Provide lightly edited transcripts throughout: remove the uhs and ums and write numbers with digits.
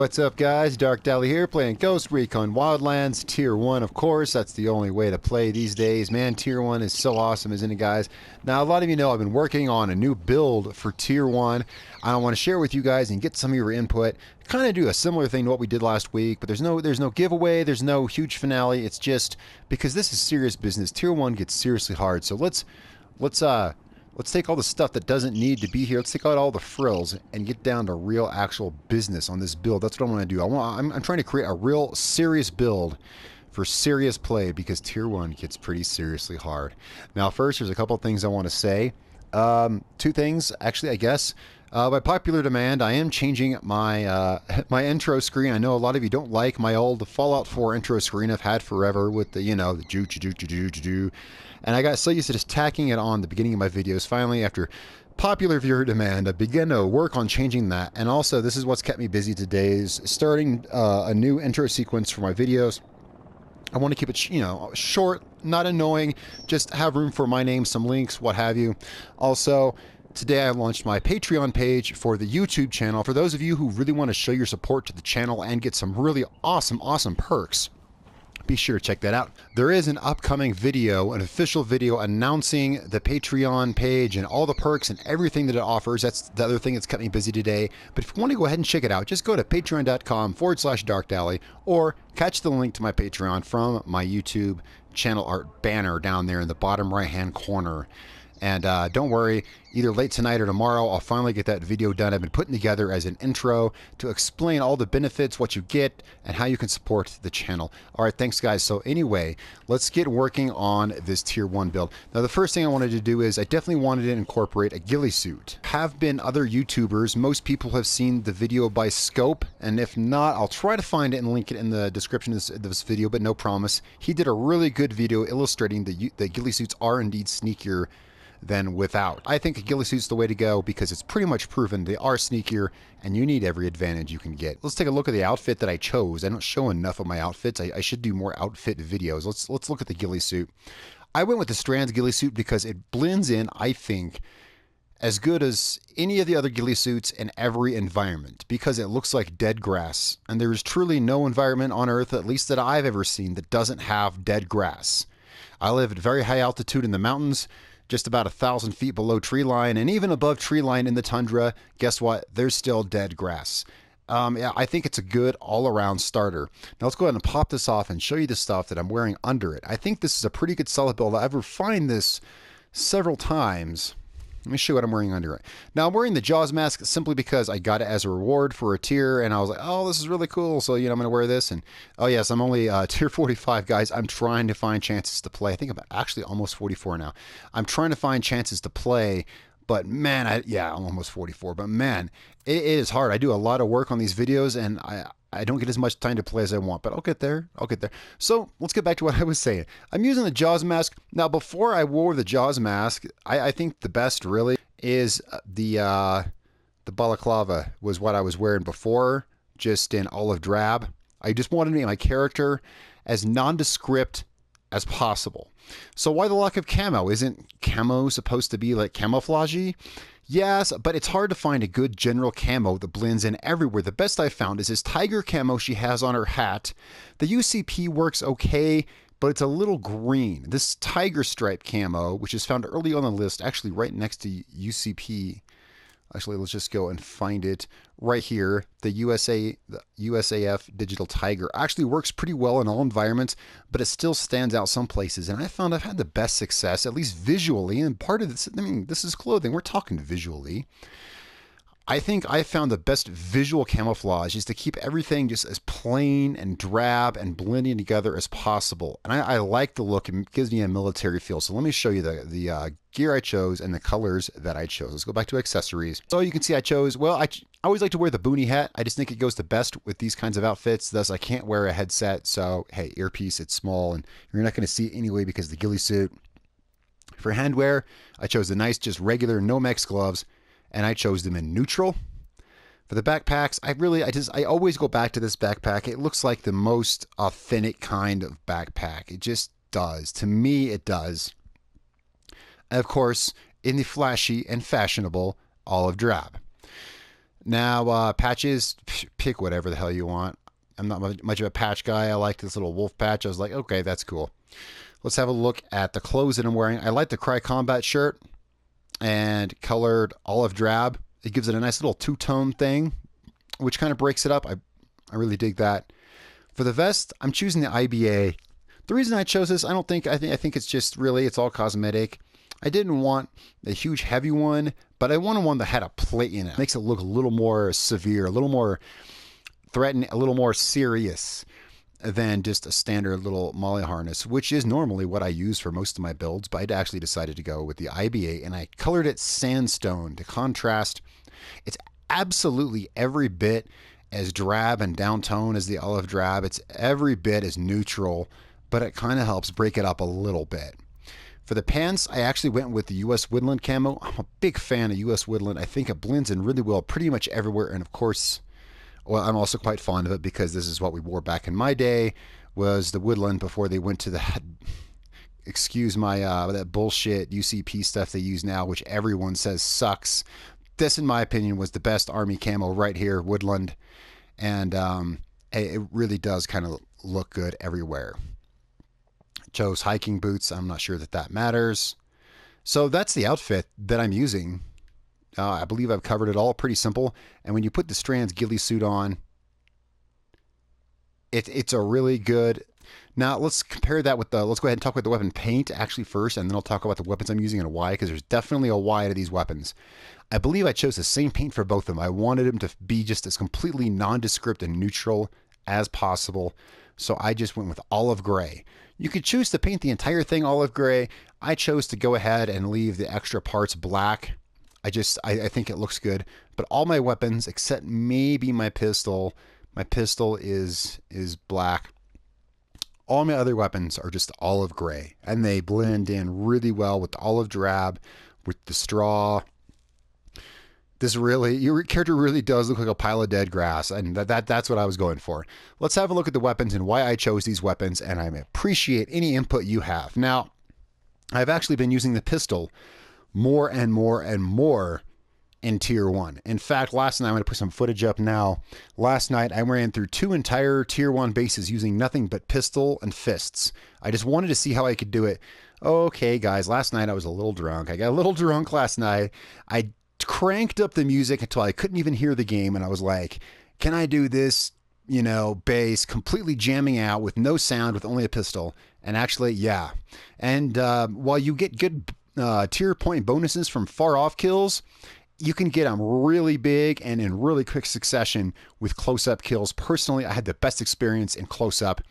What's up guys, Darkdally here playing Ghost Recon Wildlands Tier 1, of course. That's the only way to play these days. Man, Tier 1 is so awesome, isn't it guys? Now a lot of you know I've been working on a new build for Tier 1. I want to share with you guys and get some of your input. Kind of do a similar thing to what we did last week, but there's no giveaway, there's no huge finale. It's just because this is serious business. Tier 1 gets seriously hard. So let's take all the stuff that doesn't need to be here. Let's take out all the frills and get down to real actual business on this build. That's what I want to do. I'm trying to create a real serious build for serious play because Tier 1 gets pretty seriously hard. Now first, there's a couple of things I want to say. Two things, actually, I guess. By popular demand, I am changing my my intro screen. I know a lot of you don't like my old Fallout 4 intro screen I've had forever with the, you know, the joo. And I got so used to just tacking it on the beginning of my videos. Finally, after popular viewer demand, I began to work on changing that. And also, this is what's kept me busy today, is starting a new intro sequence for my videos. I want to keep it, you know, short, not annoying, just have room for my name, some links, what have you. Also, today I launched my Patreon page for the YouTube channel. For those of you who really want to show your support to the channel and get some really awesome perks, be sure to check that out. There is an upcoming video, an official video announcing the Patreon page and all the perks and everything that it offers. That's the other thing that's kept me busy today. But if you want to go ahead and check it out, just go to patreon.com/Darkdally or catch the link to my Patreon from my YouTube channel art banner down there in the bottom right-hand corner. And don't worry, either late tonight or tomorrow, I'll finally get that video done. I've been putting together as an intro to explain all the benefits, what you get, and how you can support the channel. All right, thanks, guys. So anyway, let's get working on this Tier 1 build. Now, the first thing I wanted to do is I definitely wanted to incorporate a ghillie suit. Have been other YouTubers. Most people have seen the video by Scope, and if not, I'll try to find it and link it in the description of this video, but no promise. He did a really good video illustrating the ghillie suits are indeed sneakier than without. I think a ghillie suit's the way to go because it's pretty much proven they are sneakier and you need every advantage you can get. Let's take a look at the outfit that I chose. I don't show enough of my outfits. I should do more outfit videos. Let's look at the ghillie suit. I went with the Strands ghillie suit because it blends in, I think, as good as any of the other ghillie suits in every environment because it looks like dead grass. And there is truly no environment on Earth, at least that I've ever seen, that doesn't have dead grass. I live at very high altitude in the mountains, just about 1,000 feet below tree line, and even above tree line in the tundra, guess what? There's still dead grass. Yeah, I think it's a good all-around starter. Now let's go ahead and pop this off and show you the stuff that I'm wearing under it. I think this is a pretty good solid build. I've refined this several times. Let me show you what I'm wearing under it. Now I'm wearing the Jaws mask simply because I got it as a reward for a tier, and I was like, oh, this is really cool. So, you know, I'm going to wear this. And oh yes, I'm only tier 45, guys. I'm trying to find chances to play. I think I'm actually almost 44 now. I'm trying to find chances to play, but man, I'm almost 44. But man, it is hard. I do a lot of work on these videos, and I don't get as much time to play as I want, but I'll get there. So let's get back to what I was saying. I'm using the Jaws mask. Now, before I wore the Jaws mask, I think the best really is the balaclava was what I was wearing before, just in olive drab. I just wanted to make my character as nondescript as possible. So why the lack of camo? Isn't camo supposed to be like camouflagey? Yes, but it's hard to find a good general camo that blends in everywhere. The best I've found is this tiger camo she has on her hat. The UCP works okay, but it's a little green. This tiger stripe camo, which is found early on the list, actually right next to UCP. Actually, let's just go and find it right here. The USAF Digital Tiger actually works pretty well in all environments, but it still stands out some places. And I found I've had the best success, at least visually. And part of this, I mean, this is clothing. We're talking visually. I think I found the best visual camouflage is to keep everything just as plain and drab and blending together as possible. And I like the look. It gives me a military feel. So let me show you the gear I chose and the colors that I chose. Let's go back to accessories. So you can see I chose, well, I always like to wear the boonie hat. I just think it goes the best with these kinds of outfits. Thus, I can't wear a headset. So, hey, earpiece, it's small and you're not going to see it anyway because of the ghillie suit. For handwear, I chose the nice, just regular Nomex gloves, and I chose them in neutral. For the backpacks, I always go back to this backpack. It looks like the most authentic kind of backpack. It just does. To me, it does. And of course, in the flashy and fashionable olive drab. Now, patches, pick whatever the hell you want. I'm not much of a patch guy. I like this little wolf patch. I was like, okay, that's cool. Let's have a look at the clothes that I'm wearing. I like the Cry Combat shirt and colored olive drab. It gives it a nice little two-tone thing, which kind of breaks it up. I really dig that. For the vest, I'm choosing the IBA. The reason I chose this, I think it's just really, it's all cosmetic. I didn't want a huge heavy one, but I wanted one that had a plate in it. It makes it look a little more severe, a little more threatening, a little more serious than just a standard little molly harness, which is normally what I use for most of my builds, but I actually decided to go with the IBA, and I colored it sandstone to contrast. It's absolutely every bit as drab and downtone as the olive drab. It's every bit as neutral, but it kind of helps break it up a little bit. For the pants, I actually went with the US Woodland camo. I'm a big fan of US Woodland. I think it blends in really well pretty much everywhere, and of course, well, I'm also quite fond of it because this is what we wore back in my day, was the Woodland before they went to that, excuse my, that bullshit UCP stuff they use now, which everyone says sucks. This, in my opinion, was the best army camo right here, Woodland, and it really does kind of look good everywhere. Chose hiking boots. I'm not sure that matters. So that's the outfit that I'm using. I believe I've covered it all. Pretty simple. And when you put the Strands ghillie suit on, it's a really good. Now let's compare that with the. Let's go ahead and talk about the weapon paint actually first, and then I'll talk about the weapons I'm using and why, because there's definitely a why to these weapons. I believe I chose the same paint for both of them. I wanted them to be just as completely nondescript and neutral as possible. So I just went with olive gray. You could choose to paint the entire thing olive gray. I chose to go ahead and leave the extra parts black. I think it looks good. But all my weapons, except maybe my pistol is black. All my other weapons are just olive gray, and they blend in really well with the olive drab, with the straw. Your character really does look like a pile of dead grass, and that's what I was going for. Let's have a look at the weapons and why I chose these weapons, and I appreciate any input you have. Now, I've actually been using the pistol more and more and more in Tier 1. In fact, last night, I'm going to put some footage up now. Last night, I ran through 2 entire Tier 1 bases using nothing but pistol and fists. I just wanted to see how I could do it. Okay, guys, last night I was a little drunk. I got a little drunk last night. I cranked up the music until I couldn't even hear the game, and I was like, can I do this, bass completely jamming out with no sound with only a pistol? And actually, yeah. And while you get good tier point bonuses from far off kills, you can get them really big and in really quick succession with close-up kills. Personally, I had the best experience in close-up.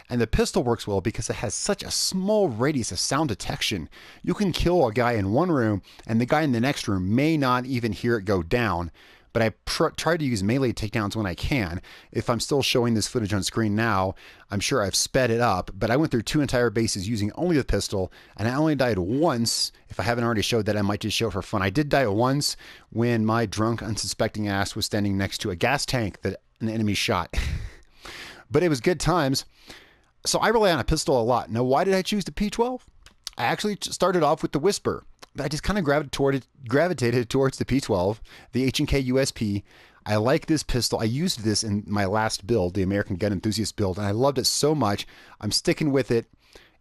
And the pistol works well because it has such a small radius of sound detection. You can kill a guy in one room, and the guy in the next room may not even hear it go down. But I try to use melee takedowns when I can. If I'm still showing this footage on screen now, I'm sure I've sped it up. But I went through 2 entire bases using only the pistol, and I only died once. If I haven't already showed that, I might just show it for fun. I did die once when my drunk, unsuspecting ass was standing next to a gas tank that an enemy shot. But it was good times. So I rely on a pistol a lot. Now, why did I choose the P12? I actually started off with the Whisper. I just kind of gravitated towards the P12, the H&K USP. I like this pistol. I used this in my last build, the American Gun Enthusiast build, and I loved it so much. I'm sticking with it.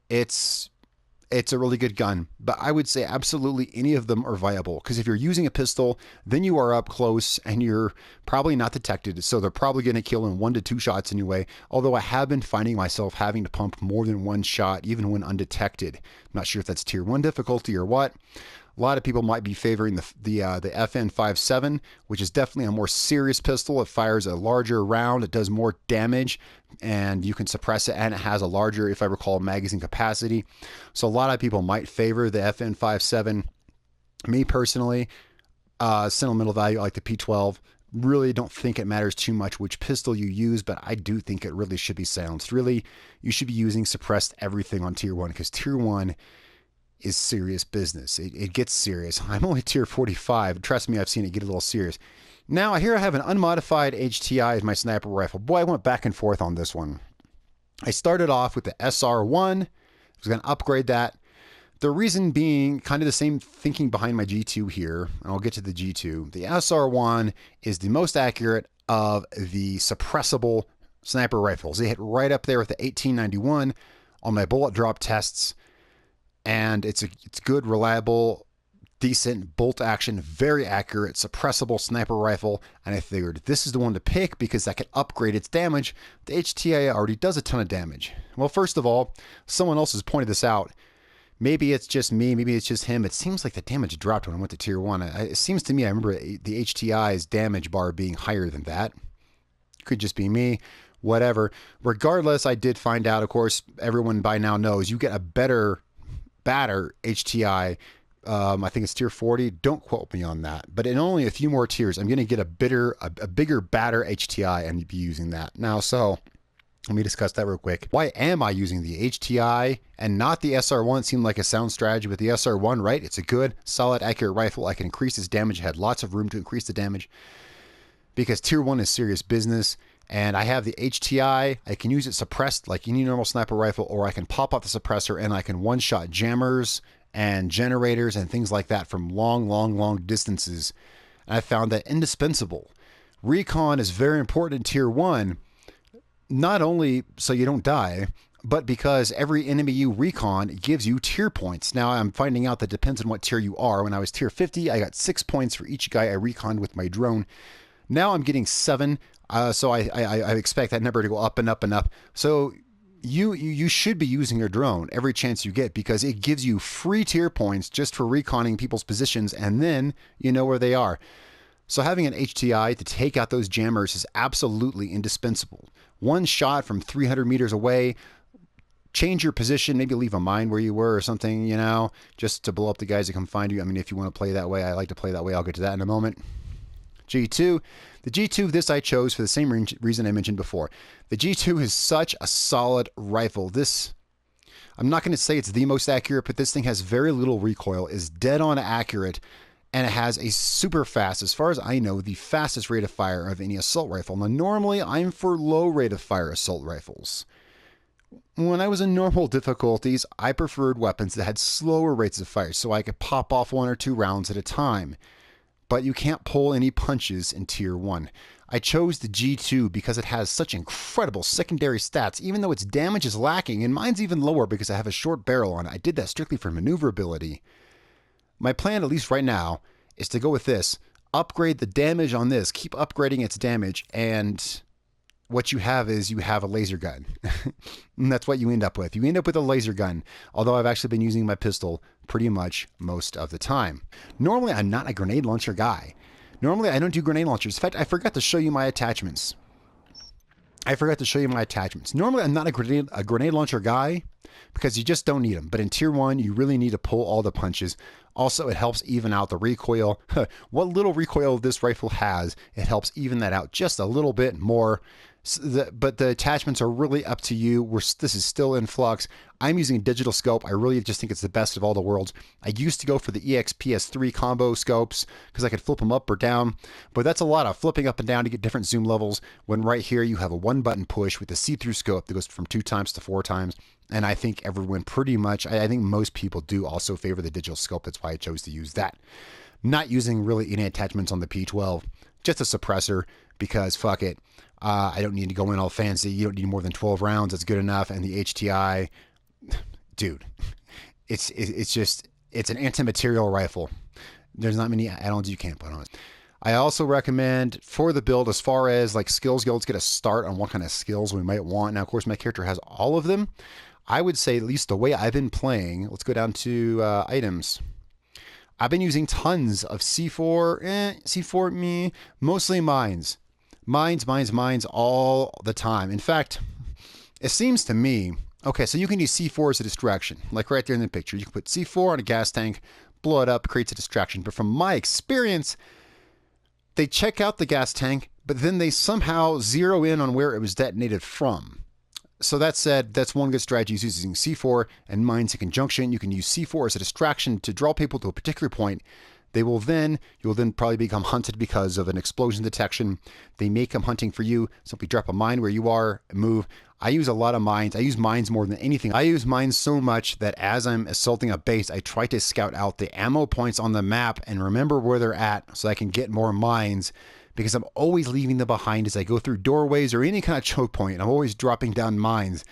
It's a really good gun, but I would say absolutely any of them are viable, because if you're using a pistol, then you are up close and you're probably not detected, so they're probably going to kill in 1 to 2 shots anyway, although I have been finding myself having to pump more than 1 shot even when undetected. I'm not sure if that's tier 1 difficulty or what. A lot of people might be favoring the FN57, which is definitely a more serious pistol. It fires a larger round, it does more damage, and you can suppress it, and it has a larger, if I recall, magazine capacity. So a lot of people might favor the FN57. Me personally, sentimental value, I like the P12. Really don't think it matters too much which pistol you use, but I do think it really should be silenced. Really, you should be using suppressed everything on Tier 1, because Tier 1 is serious business. It gets serious. I'm only tier 45. Trust me, I've seen it get a little serious. Now, here I have an unmodified HTI as my sniper rifle. Boy, I went back and forth on this one. I started off with the SR1. I was going to upgrade that. The reason being kind of the same thinking behind my G2 here, and I'll get to the G2. The SR1 is the most accurate of the suppressible sniper rifles. They hit right up there with the 1891 on my bullet drop tests, and it's good, reliable, decent bolt action, very accurate, suppressible sniper rifle, and I figured this is the one to pick because that can upgrade its damage. The HTI already does a ton of damage. Well, first of all, someone else has pointed this out. Maybe it's just me, maybe it's just him. It seems like the damage dropped when I went to tier 1. It seems to me, I remember the HTI's damage bar being higher than that. Could just be me, whatever. Regardless, I did find out, of course, everyone by now knows you get a badder HTI. I think it's tier 40. Don't quote me on that. But in only a few more tiers, I'm going to get a bigger, badder HTI and be using that. Now, so let me discuss that real quick. Why am I using the HTI and not the SR1? It seemed like a sound strategy with the SR1, right? It's a good, solid, accurate rifle. I can increase its damage. It had lots of room to increase the damage because tier 1 is serious business. And I have the HTI. I can use it suppressed like any normal sniper rifle, or I can pop off the suppressor and I can one-shot jammers and generators and things like that from long distances. And I found that indispensable. Recon is very important in tier 1, not only so you don't die, but because every enemy you recon gives you tier points. Now I'm finding out that depends on what tier you are. When I was tier 50, I got 6 points for each guy I reconned with my drone. Now I'm getting 7, so I expect that number to go up and up and up. So you should be using your drone every chance you get because it gives you free tier points just for reconning people's positions, and then you know where they are. So having an HTI to take out those jammers is absolutely indispensable. One shot from 300 meters away, change your position, maybe leave a mine where you were or something, you know, just to blow up the guys that come find you. I mean, if you want to play that way, I like to play that way. I'll get to that in a moment. G2. The G2, this I chose for the same reason I mentioned before. The G2 is such a solid rifle. This, I'm not going to say it's the most accurate, but this thing has very little recoil, is dead on accurate, and it has a super fast, as far as I know, the fastest rate of fire of any assault rifle. Now, normally I'm for low rate of fire assault rifles. When I was in normal difficulties, I preferred weapons that had slower rates of fire so I could pop off 1 or 2 rounds at a time. But you can't pull any punches in tier 1. I chose the G2 because it has such incredible secondary stats, even though its damage is lacking, and mine's even lower because I have a short barrel on it. I did that strictly for maneuverability. My plan, at least right now, is to go with this. Upgrade the damage on this. Keep upgrading its damage, and what you have is you have a laser gun. And that's what you end up with. You end up with a laser gun, although I've actually been using my pistol pretty much most of the time. Normally, I'm not a grenade launcher guy. Normally, I don't do grenade launchers. In fact, I forgot to show you my attachments. Normally, I'm not a grenade launcher guy because you just don't need them. But in tier 1, you really need to pull all the punches. Also, it helps even out the recoil. What little recoil this rifle has, it helps even that out just a little bit more. But the attachments are really up to you. This is still in flux. I'm using a digital scope. I really just think it's the best of all the worlds. I used to go for the EXPS3 combo scopes because I could flip them up or down, but that's a lot of flipping up and down to get different zoom levels, when right here you have a 1-button push with a see-through scope that goes from 2 times to 4 times. And I think everyone pretty much, I think most people do also favor the digital scope. That's why I chose to use that. Not using really any attachments on the P12, just a suppressor because fuck it. I don't need to go in all fancy. You don't need more than 12 rounds. That's good enough. And the HTI, dude, it's an anti-material rifle. There's not many add-ons you can't put on it. I also recommend for the build, as far as like skills go, let's get a start on what kind of skills we might want. Now, of course, my character has all of them. I would say, at least the way I've been playing, let's go down to items. I've been using tons of C4, C4 mostly mines. Mines all the time. In fact, it seems to me, okay, so you can use C4 as a distraction, like right there in the picture. You can put C4 on a gas tank, blow it up, creates a distraction. But from my experience, they check out the gas tank, but then they somehow zero in on where it was detonated from. So that said, that's one good strategy, is using C4 and mines in conjunction. You can use C4 as a distraction to draw people to a particular point. You will then probably become hunted because of an explosion detection. They may come hunting for you. Simply drop a mine where you are and move. I use a lot of mines. I use mines more than anything. I use mines so much that as I'm assaulting a base, I try to scout out the ammo points on the map and remember where they're at so I can get more mines, because I'm always leaving them behind as I go through doorways or any kind of choke point. I'm always dropping down mines.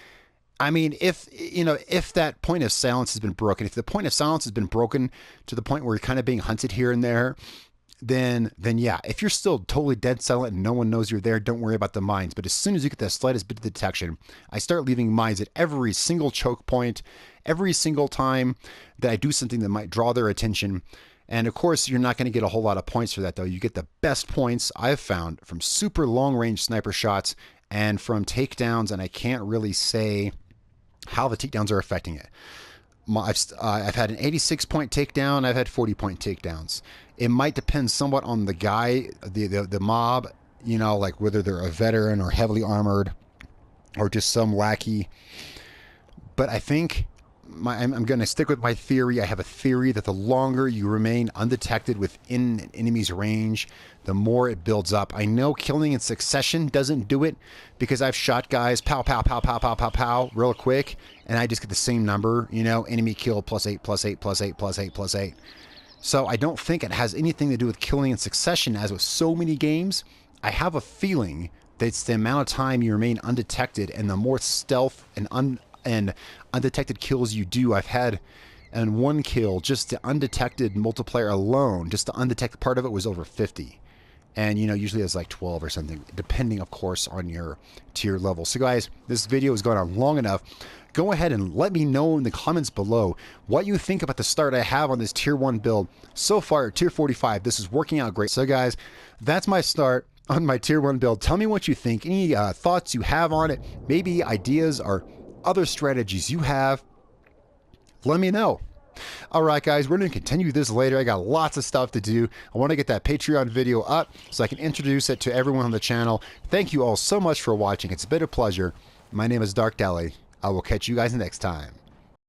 I mean, if that point of silence has been broken, if the point of silence has been broken to the point where you're kind of being hunted here and there, then yeah, if you're still totally dead silent and no one knows you're there, don't worry about the mines. But as soon as you get the slightest bit of detection, I start leaving mines at every single choke point, every single time that I do something that might draw their attention. And of course, you're not going to get a whole lot of points for that, though. You get the best points I've found from super long-range sniper shots and from takedowns, and I can't really say how the takedowns are affecting it. I've had an 86-point takedown. I've had 40-point takedowns. It might depend somewhat on the guy, the mob, you know, like whether they're a veteran or heavily armored or just some lackey. But I think I'm going to stick with my theory. I have a theory that the longer you remain undetected within an enemy's range, the more it builds up. I know killing in succession doesn't do it, because I've shot guys pow, pow, pow, pow, pow, pow, pow, real quick, and I just get the same number, you know, enemy kill +8, +8, +8, +8, +8. So I don't think it has anything to do with killing in succession, as with so many games. I have a feeling that it's the amount of time you remain undetected, and the more stealth and undetected kills you do. I've had, and one kill, just the undetected multiplayer alone, just the undetected part of it was over 50. And, you know, usually it's like 12 or something, depending, of course, on your tier level. So, guys, this video has gone on long enough. Go ahead and let me know in the comments below what you think about the start I have on this Tier 1 build. So far, Tier 45, this is working out great. So, guys, that's my start on my Tier 1 build. Tell me what you think. Any thoughts you have on it, maybe ideas or other strategies you have, let me know. All right, guys, we're going to continue this later. I got lots of stuff to do. I want to get that Patreon video up so I can introduce it to everyone on the channel. Thank you all so much for watching. It's been a pleasure. My name is Darkdally. I will catch you guys next time.